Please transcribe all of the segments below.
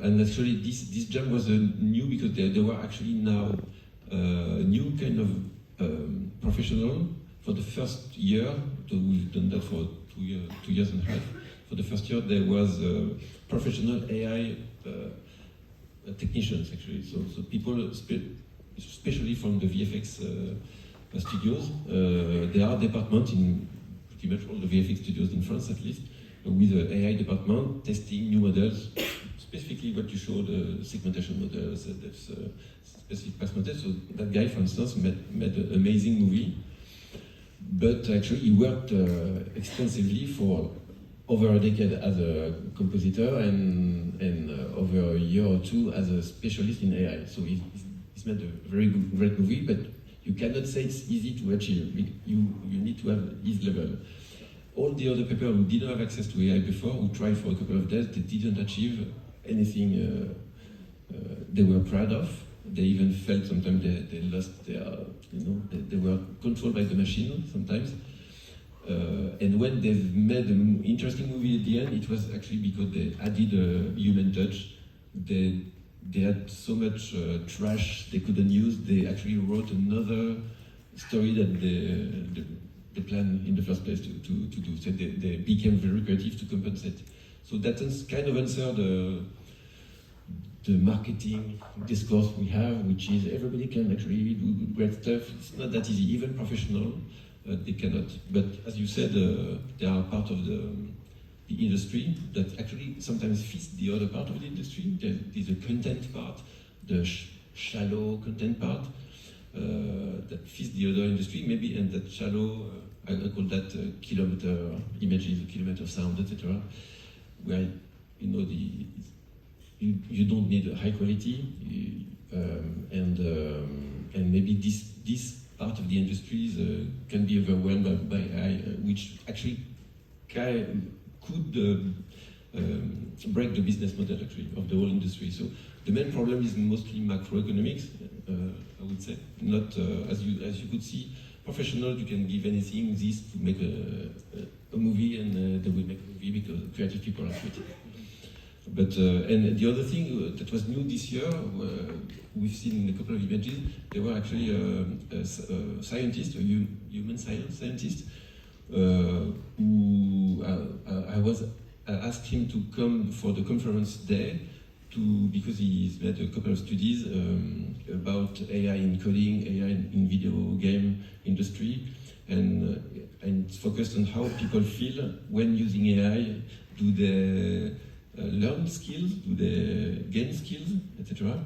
and actually this jam was new because there were actually now new kind of professional for the first year. So we've done that for 2 years and a half. For the first year, there was professional AI technicians actually. So people, especially from the VFX studios, there are departments in pretty much all the VFX studios in France at least, with the AI department testing new models, specifically what you showed, segmentation models, specific pass models. So that guy, for instance, made an amazing movie, but actually he worked extensively for over a decade as a compositor and over a year or two as a specialist in AI. So he's made a very great movie, but you cannot say it's easy to achieve. You need to have his level. All the other people who didn't have access to AI before, who tried for a couple of days, they didn't achieve anything they were proud of. They even felt sometimes they lost their, they were controlled by the machine sometimes. And when they've made an interesting movie at the end, it was actually because they added a human touch. They had so much trash they couldn't use. They actually wrote another story that they planned in the first place to do. So they became very creative to compensate. So that kind of answered the marketing discourse we have, which is everybody can actually do great stuff. It's not that easy, even professional, they cannot. But as you said, they are part of the industry that actually sometimes fits the other part of the industry. There's a content part, the shallow content part that fits the other industry, maybe, and that shallow, I call that kilometer images, kilometer sound, etc. Where you don't need a high quality, and maybe this part of the industries can be overwhelmed by AI, which actually could break the business model actually of the whole industry. So the main problem is mostly macroeconomics, I would say. Not as you could see, professional, you can give anything this to make a movie, and they will make a movie because creative people are creative. But and the other thing that was new this year, we've seen in a couple of images, there were actually a scientist, a human scientist, who I asked him to come for the conference day because he's made a couple of studies about AI in coding, AI in video game industry, and it's focused on how people feel when using AI. Do they learn skills? Do they gain skills, etc.?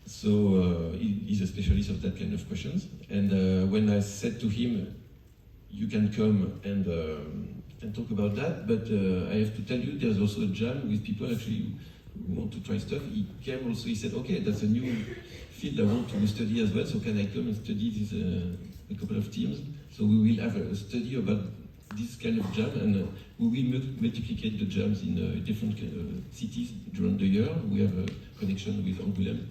So he's a specialist of that kind of questions. And when I said to him, "You can come and talk about that, but I have to tell you, there's also a jam with people actually who want to try stuff." He came also. He said, "Okay, that's a new field I want to study as well. So can I come and study this a couple of teams? So we will have a study about this kind of jam, and we will multiplicate the jams in different cities during the year. We have a connection with Angoulême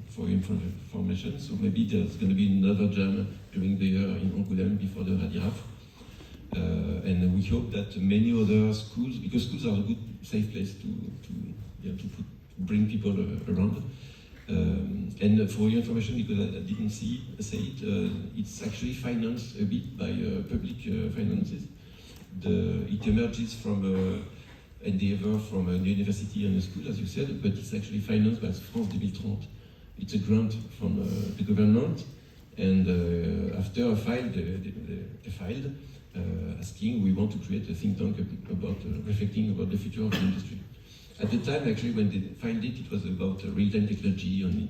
for information. So maybe there's going to be another jam during the year in Angoulême before the Radiraf. And we hope that many other schools, because schools are a good safe place to bring people around. And for your information, because I didn't say it, it's actually financed a bit by public finances. It emerges from endeavor from a university and a school, as you said, but it's actually financed by France 2030. It's a grant from the government, and after a file, they filed asking, we want to create a think tank about reflecting about the future of the industry. At the time, actually, when they filed it, it was about real-time technology and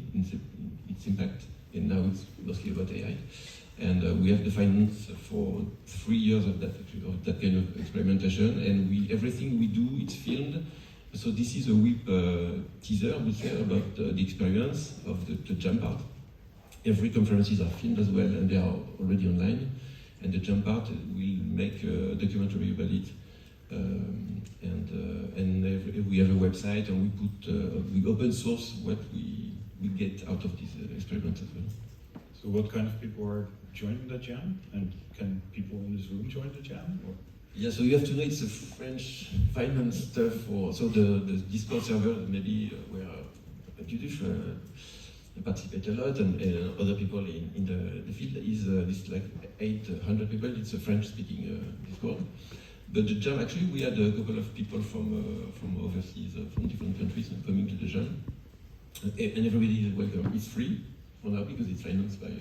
its impact, and now it's mostly about AI. And we have the finance for 3 years of that kind of experimentation, and everything we do, it's filmed. So this is a whip teaser, I would say, about the experience of the jam part. Every conferences are filmed as well, and they are already online. And the jam part will make a documentary about it. And we have a website, and we open source what we get out of this experiment as well. So what kind of people are joining the jam? And can people in this room join the jam? Or? Yeah, so you have to know it's a French finance stuff, so the Discord server maybe where Judith participate a lot, and other people in the field is this like 800 people. It's a French-speaking Discord. But the jam, actually, we had a couple of people from overseas, from different countries, coming to the jam, and everybody is welcome. It's free for now because it's financed by,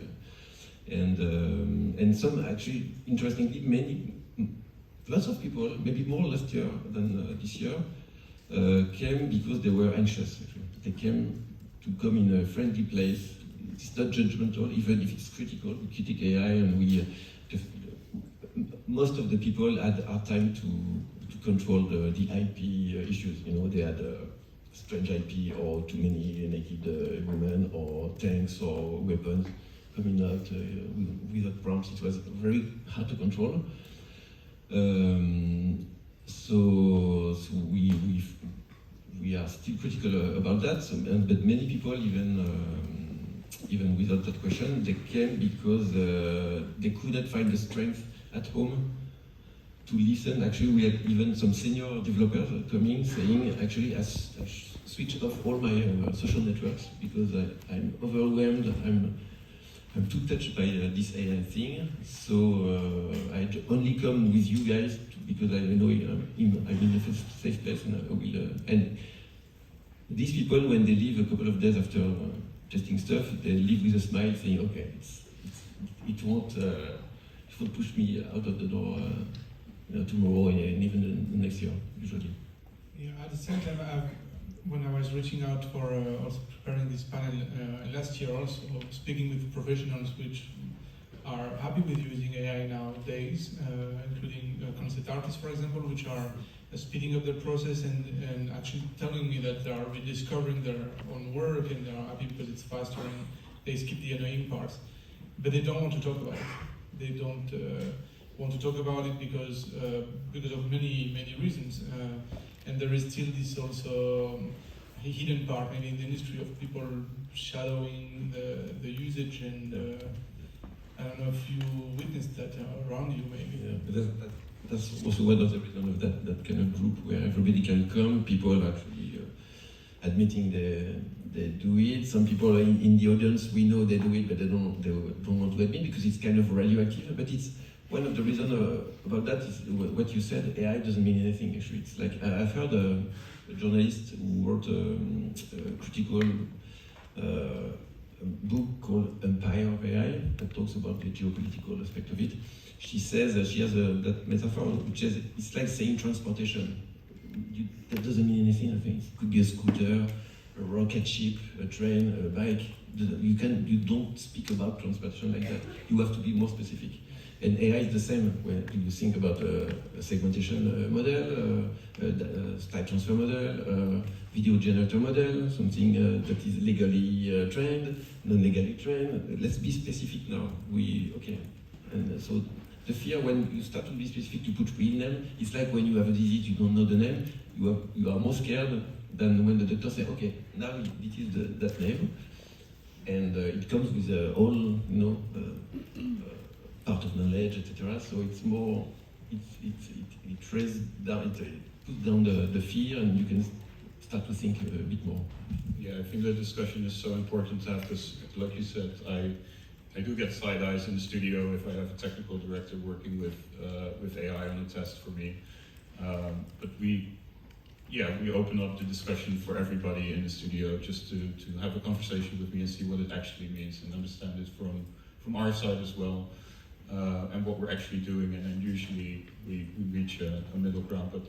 and some actually, interestingly, lots of people, maybe more last year than this year, came because they were anxious. Actually. They came to come in a friendly place. It's not judgmental, even if it's critical. We critique AI, and most of the people had hard time to control the IP issues. You know, they had strange IP or too many naked women or tanks or weapons coming out without prompts. It was very hard to control. So we are still critical about that. But many people, even without that question, they came because they couldn't find the strength at home to listen. Actually, we had even some senior developers coming saying, actually, I switched off all my social networks because I'm overwhelmed. I'm too touched by this AI thing. So I only come with you guys because I know I'm in a safe place, and I will. And these people, when they leave a couple of days after testing stuff, they leave with a smile, saying, "Okay, it won't push me out of the door tomorrow and even the next year, usually." Yeah, at the same time, when I was reaching out for also preparing this panel last year, also speaking with professionals which are happy with using AI nowadays, including concept artists, for example, which are speeding up their process and actually telling me that they are rediscovering their own work and they are happy because it's faster and they skip the annoying parts. But they don't want to talk about it. They don't want to talk about it because of many reasons. And there is still this also hidden part, maybe in the industry, of people shadowing the usage, and I don't know if you witnessed that around you, maybe. Yeah, but that's also one of the reasons of that kind of group where everybody can come. People actually admitting they do it. Some people in the audience, we know they do it, but they don't want to admit because it's kind of radioactive. But it's one of the reasons about that is what you said. AI doesn't mean anything. Actually, it's like I've heard a journalist who wrote a critical book called Empire of AI that talks about the geopolitical aspect of it. She says she has that metaphor, which is it's like saying transportation. That doesn't mean anything. I think it could be a scooter, a rocket ship, a train, a bike. You don't speak about transportation like that. You have to be more specific. And AI is the same. When you think about a segmentation model, a style transfer model, video generator model, something that is legally trained, non-legally trained. Let's be specific now. And so the fear when you start to be specific, to put real name, it's like when you have a disease, you don't know the name, you are more scared than when the doctor says, okay, now it is that name, and it comes with all part of knowledge, etc. So it's more, it traces down, it puts down the fear, and you can start to think a bit more. Yeah, I think the discussion is so important to have this. Like you said, I do get side eyes in the studio if I have a technical director working with AI on a test for me. But we open up the discussion for everybody in the studio just to have a conversation with me and see what it actually means and understand it from our side as well, and what we're actually doing. And then usually we reach a middle ground. But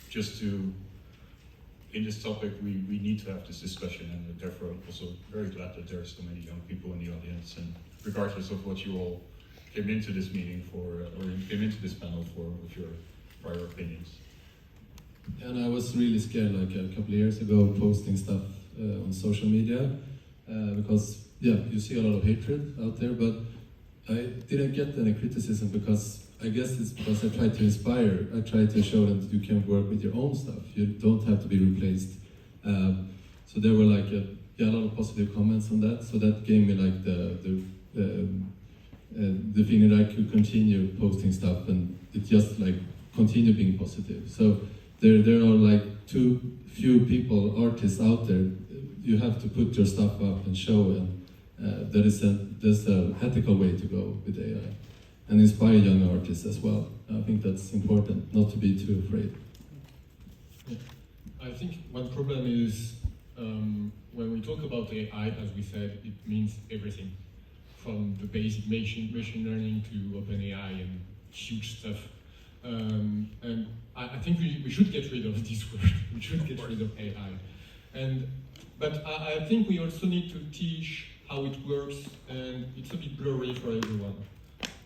just in this topic, we need to have this discussion, and therefore I'm also very glad that there are so many young people in the audience, and regardless of what you all came into this meeting for, or came into this panel for, with your prior opinions. And I was really scared, like a couple of years ago, posting stuff on social media, because you see a lot of hatred out there, but I didn't get any criticism because I guess it's because I tried to inspire. I tried to show them that you can work with your own stuff. You don't have to be replaced. So there were like a lot of positive comments on that. So that gave me like the feeling that I could continue posting stuff, and it just like continue being positive. So there are like too few people, artists out there. You have to put your stuff up and show, and there's an ethical way to go with AI, and inspire young artists as well. I think that's important, not to be too afraid. Yeah. I think one problem is when we talk about AI, as we said, it means everything, from the basic machine learning to OpenAI and huge stuff. And I think we should get rid of this word. We should get rid of AI. But I think we also need to teach how it works, and it's a bit blurry for everyone,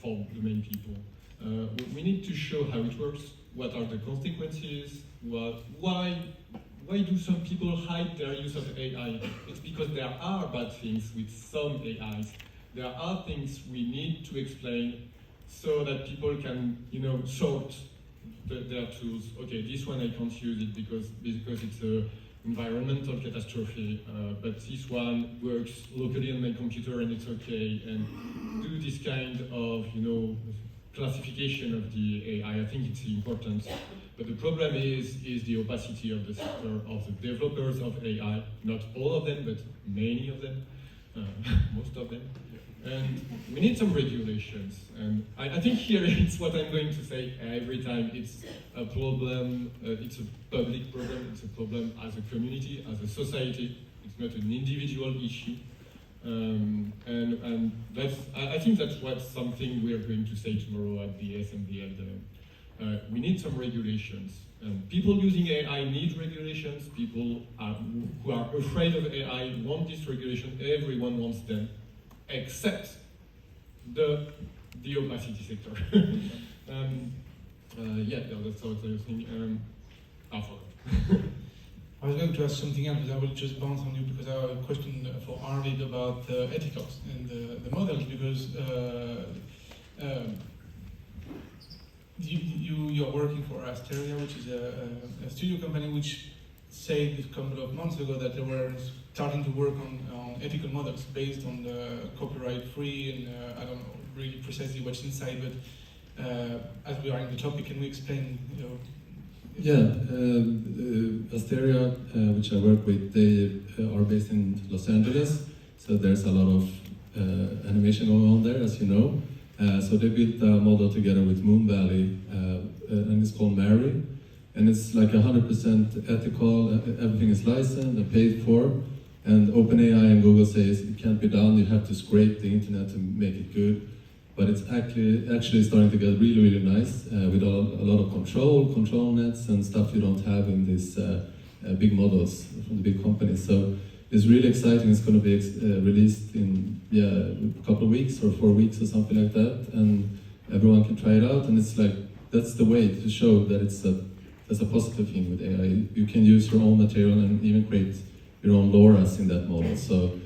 for the main people. We need to show how it works, what are the consequences, why do some people hide their use of AI? It's because there are bad things with some AIs. There are things we need to explain so that people can, sort their tools. Okay, this one I can't use it because it's a environmental catastrophe, but this one works locally on my computer and it's okay, and do this kind of, classification of the AI. I think it's important. But the problem is the opacity of the sector, of the developers of AI, not all of them, but many of them, most of them. And we need some regulations. And I think here it's what I'm going to say every time. It's a problem, it's a public problem, it's a problem as a community, as a society. It's not an individual issue. And I think that's something we're going to say tomorrow at the SMB. We need some regulations. People using AI need regulations. People who are afraid of AI want this regulation. Everyone wants them, except the opacity sector. That's the other thing. I forgot. I was going to ask something else, but I will just bounce on you because I have a question for Arvid about ethicals and the models, because you're working for Asteria, which is a studio company which said a couple of months ago that they were starting to work on ethical models based on the copyright-free, and I don't know really precisely what's inside, but as we are in the topic, can we explain, Asteria, which I work with, they are based in Los Angeles, so there's a lot of animation going on there, as you know. So they built a model together with Moon Valley, and it's called Mary, and it's like 100% ethical. Everything is licensed and paid for, and OpenAI and Google says it can't be done. You have to scrape the internet to make it good. But it's actually starting to get really, really nice with a lot of control nets and stuff you don't have in these big models from the big companies. So it's really exciting. It's going to be released in a couple of weeks or 4 weeks or something like that, and everyone can try it out. And it's like that's the way to show that that's a positive thing with AI. You can use your own material and even create your own loras in that model. So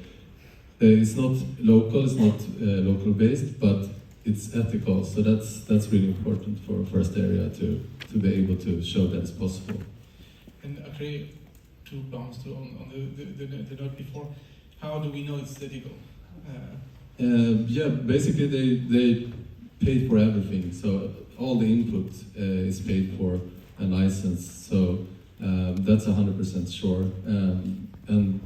it's not local, it's not local based, but it's ethical. So that's really important for Asteria to be able to show that it's possible. And actually, to bounce on the note before, how do we know it's ethical? Basically they paid for everything. So all the input is paid for and licensed. So that's 100% sure. And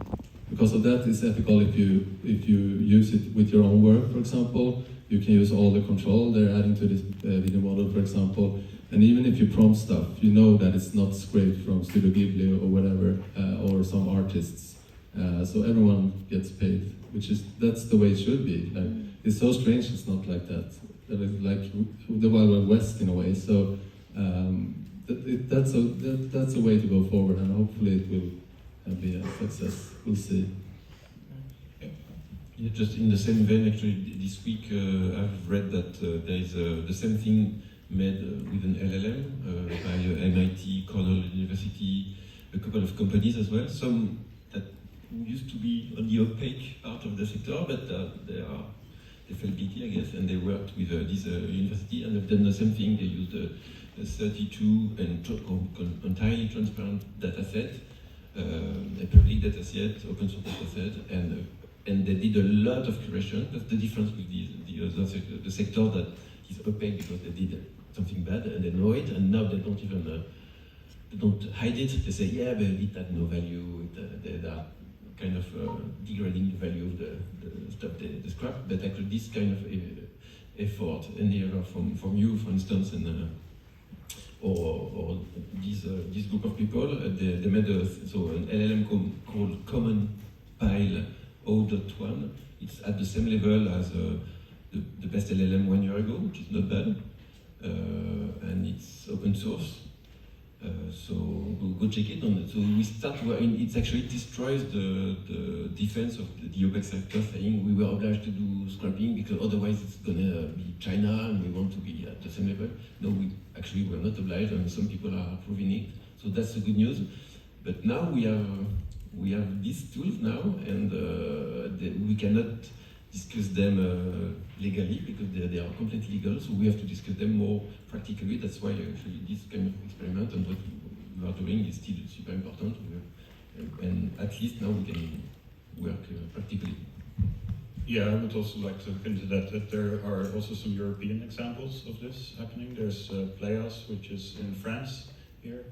because of that, it's ethical if you use it with your own work, for example. You can use all the control they're adding to this video model, for example. And even if you prompt stuff, you know that it's not scraped from Studio Ghibli or whatever, or some artists. So everyone gets paid, that's the way it should be. Like, it's so strange it's not like that. It's like the Wild West in a way. So that's a way to go forward, and hopefully it will be a success. We'll see. Yeah, just in the same vein, actually, this week I've read that there is the same thing made with an LLM by MIT, Cornell University, a couple of companies as well. Some that used to be on the opaque part of the sector, but they fell BT, I guess, and they worked with this university, and they've done the same thing. They used a 32 and entirely transparent data set, a public data set, open source data set, and they did a lot of curation. That's the difference with the other sector, the sector that is opaque because they did something bad, and they know it, and now they don't even they don't hide it. They say, yeah, but it had no value. They are kind of degrading the value of the stuff they scrap. But actually, this kind of effort, and error from you, for instance, and or this group of people, they made an LLM called Common Pile 0.1. It's at the same level as the best LLM 1 year ago, which is not bad, and it's open source. So go check it. So we start. It actually destroys the defense of the OPEC sector, saying we were obliged to do scrapping because otherwise it's gonna be China, and we want to be at the same level. No, we're not obliged, and some people are approving it. So that's the good news. But now we have these tools now, and we cannot discuss them legally because they are completely legal. So we have to discuss them more practically. That's why actually this kind of experiment and what we are doing is still super important. And at least now we can work practically. Yeah, I would also like to look into that there are also some European examples of this happening. There's Playas, which is in France here.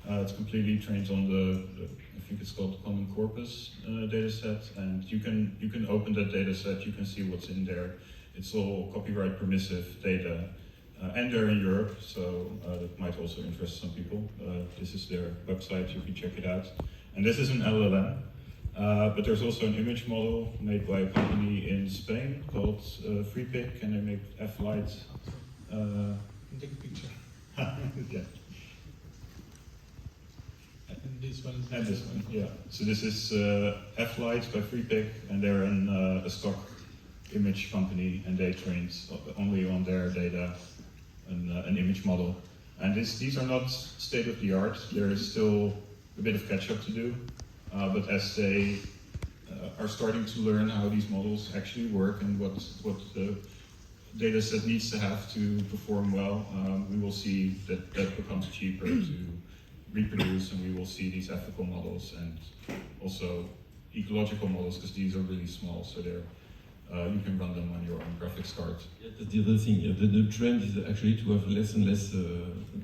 It's completely trained on I think it's called Common Corpus data set, and you can open that data set, you can see what's in there. It's all copyright permissive data, and they're in Europe, so that might also interest some people. This is their website, you can check it out. And this is an LLM, but there's also an image model made by a company in Spain called FreePic, and they make F-Light. Take a picture. Yeah. And this one. And this one, yeah. So this is F-Light by FreePic, and they're a stock image company, and they trained only on their data an image model. And these are not state of the art. There is still a bit of catch up to do, but as they are starting to learn how these models actually work and what the data set needs to have to perform well, we will see that becomes cheaper to reproduce, and we will see these ethical models and also ecological models, because these are really small, so you can run them on your own graphics card. Yeah, that's the other thing. The trend is actually to have less and less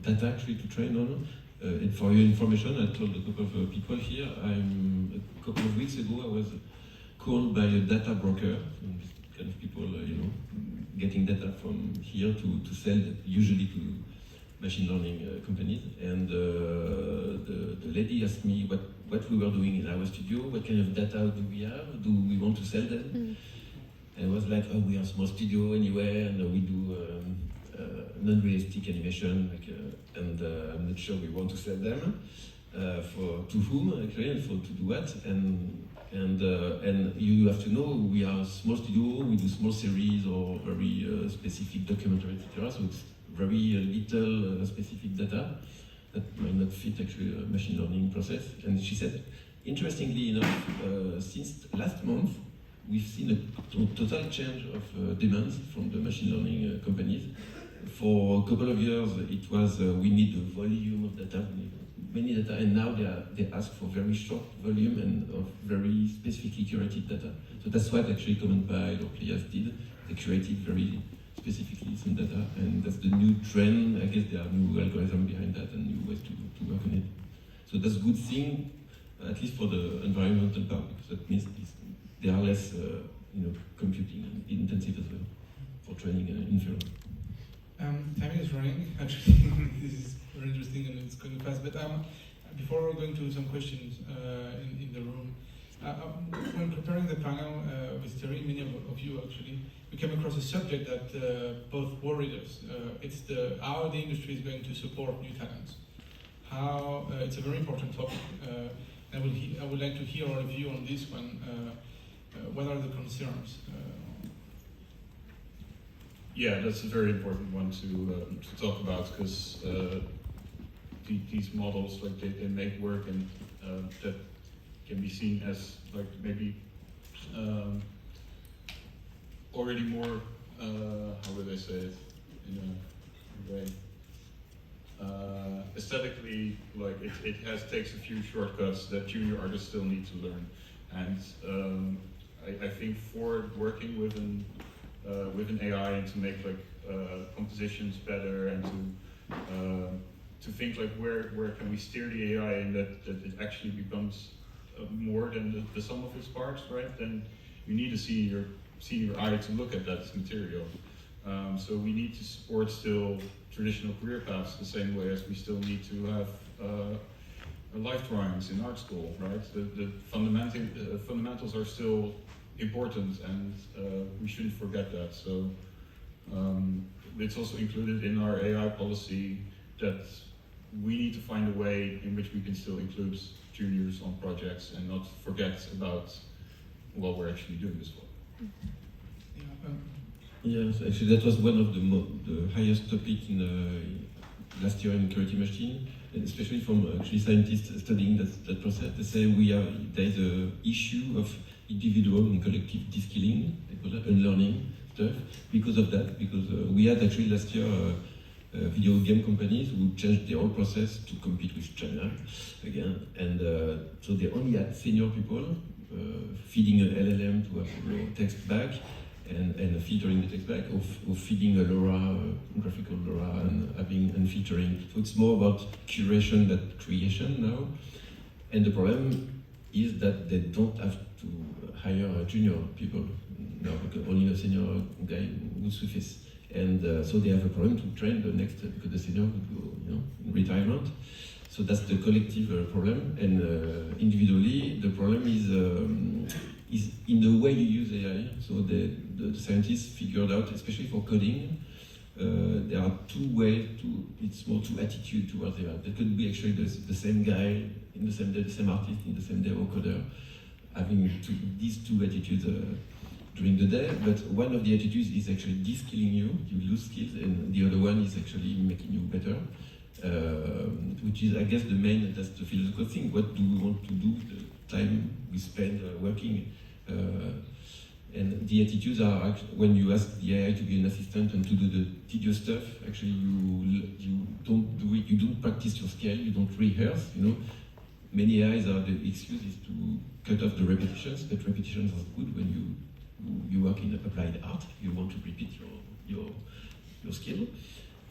data actually to train on. And for your information, I told a couple of people here, a couple of weeks ago I was called by a data broker, kind of people, getting data from here to sell, usually to machine learning companies. And the lady asked me what we were doing in our studio, what kind of data do we have, do we want to sell them? And I was like, oh, we are a small studio anyway, and we do non-realistic animation, and I'm not sure we want to sell them. To whom actually, and to do what? And you have to know we are a small studio. We do small series or very specific documentaries, etc. So it's very little specific data that might not fit actually a machine learning process. And she said, interestingly enough, since last month, we've seen a total change of demands from the machine learning companies. For a couple of years, it was we need a volume of data, many data, and now they ask for very short volume and of very specifically curated data. So that's what actually Common Pile or Playas did. They curated very specifically some data, and that's the new trend. I guess there are new algorithms behind that and new ways to work on it. So that's a good thing, at least for the environmental part, because that means they are less computing and intensive as well for training and inference. Time is running, actually. This is very interesting and it's going fast. But before we're going to some questions in the room, when preparing the panel with Terry, many of you actually, we came across a subject that both worried us. It's how the industry is going to support new talents. How it's a very important topic. I would like to hear all of you on this one. What are the concerns? Yeah, that's a very important one to talk about, because these models, like they make work and that can be seen as like maybe already more how would I say it in a way aesthetically, like it takes a few shortcuts that junior artists still need to learn, and I think for working with an AI and to make like compositions better, and to think like where can we steer the AI in that it actually becomes more than the sum of its parts, right? Then you need a senior eye to look at that material. So we need to support still traditional career paths the same way as we still need to have life drawings in art school, right? The fundamentals are still important, and we shouldn't forget that. So it's also included in our AI policy that we need to find a way in which we can still include juniors on projects and not forget about what we're actually doing this for. Yes, actually that was one of the highest topic in last year in Curity Machine, and especially from actually scientists studying that process. They say there is a issue of individual and collective de-skilling, they call that unlearning stuff, because of that. Because we had actually last year video game companies who changed their whole process to compete with China again, and so they only had senior people feeding an LLM to have text back, and filtering the text back, or feeding a LoRa, graphical LoRa, and filtering. So it's more about curation than creation now. And the problem is that they don't have to hire junior people now, because only a senior guy would suffice. And so they have a problem to train the next, because the senior would go, in retirement. So that's the collective problem. And individually, the problem is in the way you use AI. So the scientists figured out, especially for coding, there are two ways it's more to attitude towards AI. There could be actually the same guy in the same day, the same artist in the same day, or coder, having these two attitudes during the day. But one of the attitudes is actually de-skilling you lose skills, and the other one is actually making you better. Which is, I guess, that's the philosophical thing. What do we want to do with the time we spend working? And the attitudes are, when you ask the AI to be an assistant and to do the tedious stuff, actually you don't do it, you don't practice your scale, you don't rehearse, Many AIs the excuse is to cut off the repetitions, but repetitions are good when you work in applied art. You want to repeat your skill,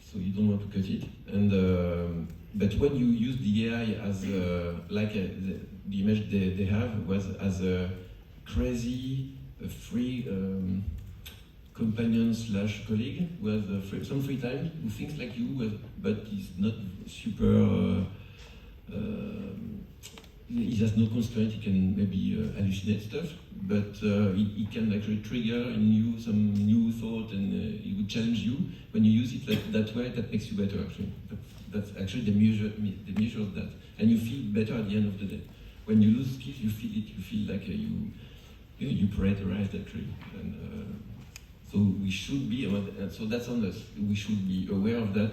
so you don't want to cut it. And but when you use the AI as the image they have was as a crazy free companion / colleague who has some free time, who thinks like you, but is not super. He has no constraint. He can maybe hallucinate stuff, but he can actually trigger in you some new thought, and he would challenge you. When you use it that way, that makes you better. Actually, that's actually the measure of that, and you feel better at the end of the day. When you lose skills, you feel it. You feel like you prioritize actually, and so we should be. So that's on us. We should be aware of that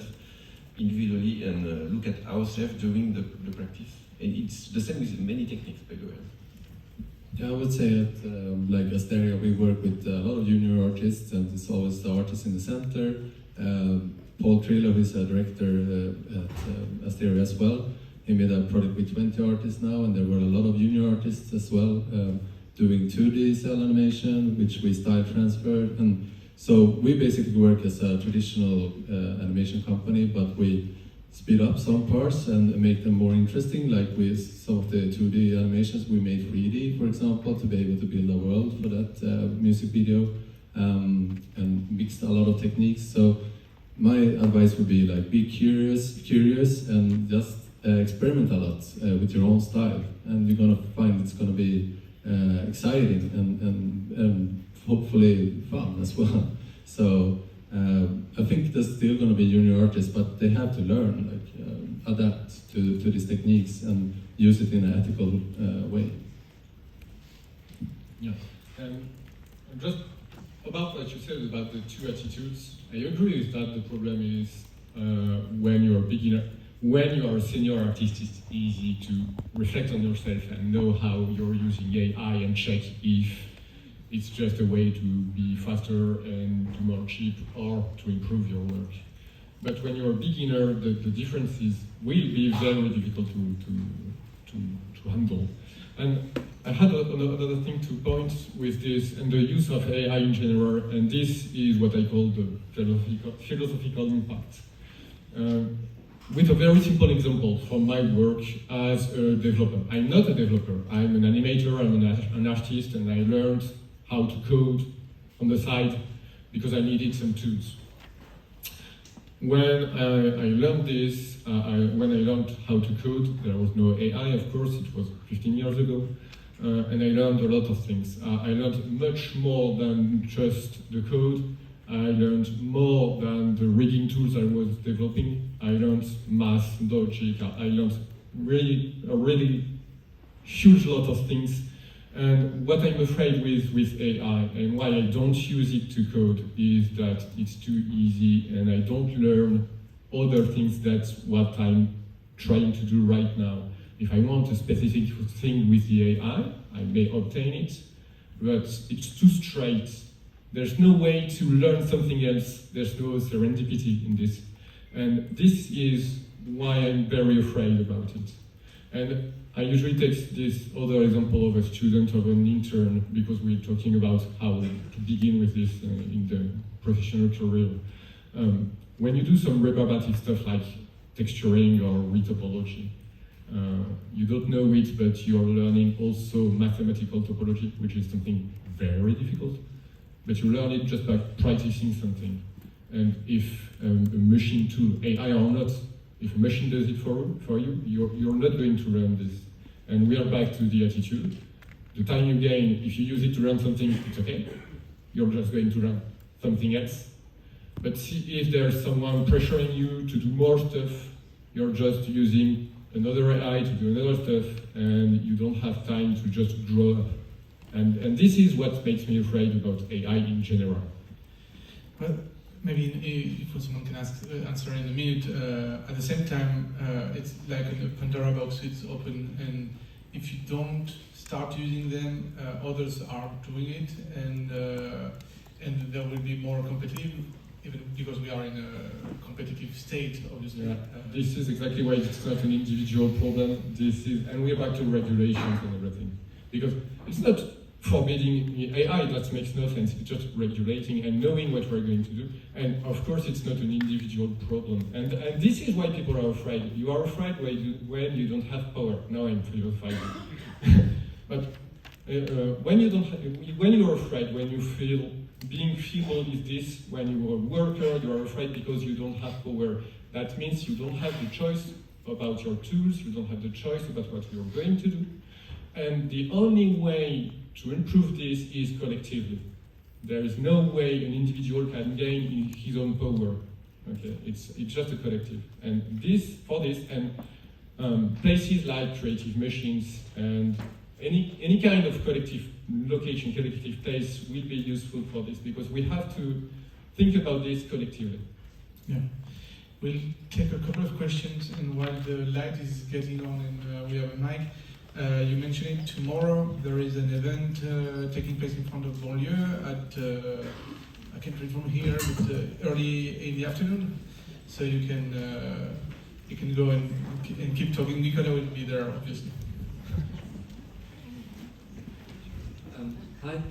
individually and look at ourselves during the practice. And it's the same with many techniques, by the way. Yeah, I would say at like Asteria, we work with a lot of junior artists, and it's always the artist in the center. Paul Trillo, who's a director at Asteria as well, he made a project with 20 artists now, and there were a lot of junior artists as well doing 2D cell animation, which we style transferred. And so we basically work as a traditional animation company, but we speed up some parts and make them more interesting, like with some of the 2D animations we made 3D, for example, to be able to build a world for that music video, and mixed a lot of techniques. So my advice would be like, be curious and just experiment a lot with your own style, and you're gonna find it's gonna be exciting and hopefully fun as well. So I think there's still going to be junior artists, but they have to learn, adapt to these techniques and use it in an ethical way. Yeah, and just about what you said about the two attitudes, I agree with that. The problem is when you're a beginner, when you are a senior artist, it's easy to reflect on yourself and know how you're using AI and check if it's just a way to be faster and do more cheap or to improve your work. But when you're a beginner, the differences will be very difficult to handle. And I had another thing to point with this and the use of AI in general, and this is what I call the philosophical impact. With a very simple example from my work as a developer. I'm not a developer, I'm an animator, I'm an artist, and I learned how to code on the side because I needed some tools. When I learned this, when I learned how to code, there was no AI, of course, it was 15 years ago, and I learned a lot of things. I learned much more than just the code. I learned more than the rigging tools I was developing. I learned math, logic. I learned a really huge lot of things. And what I'm afraid with AI and why I don't use it to code is that it's too easy and I don't learn other things. That's what I'm trying to do right now. If I want a specific thing with the AI, I may obtain it, but it's too straight. There's no way to learn something else. There's no serendipity in this. And this is why I'm very afraid about it. And I usually take this other example of a student or an intern because we're talking about how to begin with this in the professional career. When you do some rebarbative stuff like texturing or retopology, you don't know it, but you're learning also mathematical topology, which is something very difficult. But you learn it just by practicing something. And if a machine tool, AI or not, if a machine does it for you, you're not going to learn this. And we are back to the attitude. The time you gain, if you use it to learn something, it's okay. You're just going to learn something else. But see if there's someone pressuring you to do more stuff, you're just using another AI to do another stuff, and you don't have time to just grow up. And this is what makes me afraid about AI in general. Well, maybe if someone can answer in a minute. At the same time, it's like a Pandora box, it's open, and if you don't start using them, others are doing it, and there will be more competitive, even because we are in a competitive state, obviously. Yeah, this is exactly why it's not an individual problem. And we're back to regulations and everything, because it's not forbidding AI, that makes no sense. It's just regulating and knowing what we're going to do. And of course, it's not an individual problem. And this is why people are afraid. You are afraid when you don't have power. Now I'm philosophizing. But when you are afraid, when you feel being feeble is this, when you are a worker, you are afraid because you don't have power. That means you don't have the choice about your tools, you don't have the choice about what you're going to do. And the only way to improve this is collectively. There is no way an individual can gain his own power. Okay, it's just a collective. And places like creative machines and any kind of collective location, collective place will be useful for this, because we have to think about this collectively. Yeah. We'll take a couple of questions, and while the light is getting on and we have a mic, you mentioned it, tomorrow there is an event taking place in front of Bonlieu at, I can't read from here, but early in the afternoon. So you can go and keep talking. Nicola will be there, obviously. Hi.